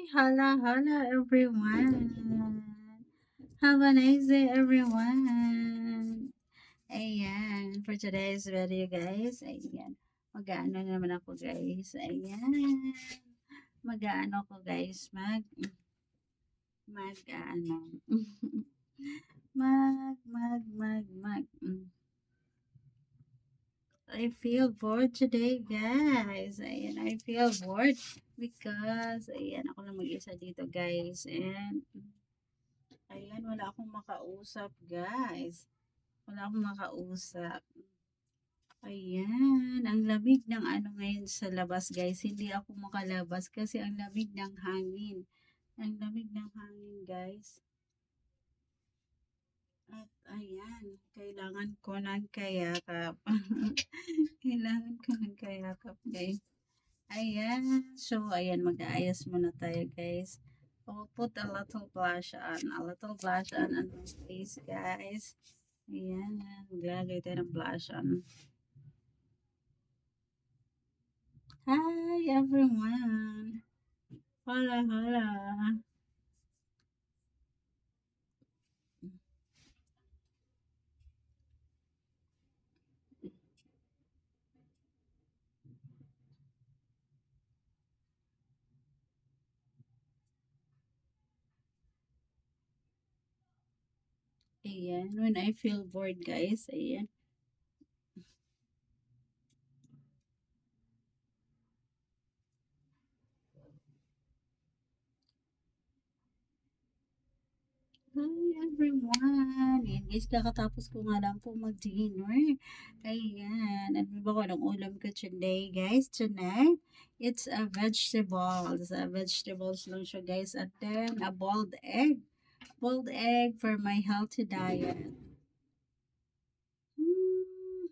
Hala, hala, everyone. Have a nice day, everyone. Ayan, for today's video, guys. Ayan, mag-ano naman ako, guys. Ayan, mag-ano ako, guys. Mag-ano. I feel bored today, guys. Ayan, I feel bored because, ayan, ako lang mag-isa dito, guys. And, ayan, wala akong makausap, guys. Wala akong makausap. Ayan, ang lamig ng ano ngayon sa labas, guys. Hindi ako makalabas kasi ang lamig ng hangin. Ang lamig ng hangin, guys. At ayan, kailangan ko ng kayakap. Kailangan ko ng kayakap, guys. Ayan, so ayan, mag-aayos muna tayo, guys. I'll put a little blush on my face, guys. Ayan, maglalagay tayo ng blush on. Hi, everyone. Hola, hola. Ayan, when I feel bored, guys, ayan. Hi, everyone. Ayan, guys, kakatapos ko nga lang po mag-dinner. Ayan, ano ba ko ng ulam ko today, guys? Tonight, it's a vegetables. Vegetables lang siya, guys. And then, a boiled egg. Boiled egg for my healthy diet. Mm,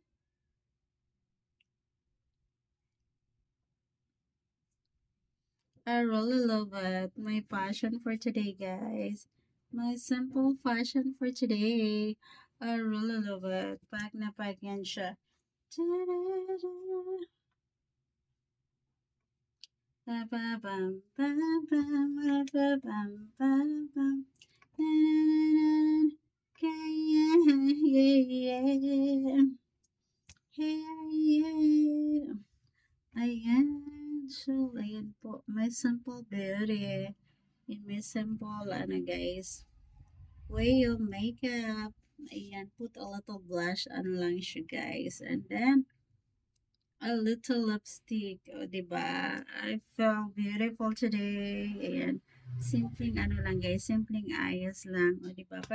I really love it. My passion for today, guys. My simple fashion for today. I really love it. Pag na pag yan siya. Ba ba bam bam bam ba ba bam bam bam. Na na na kaya yeah yeah yeah yeah. Ayan. So, ayan po. My simple beauty. In my simple, ano guys, way of makeup. Ayan, put a little blush on lang siya, guys. And then, a little lipstick. O, diba? I feel beautiful today. Ayan. Simpleng ano lang, guys. Simpleng ayos lang. O, diba?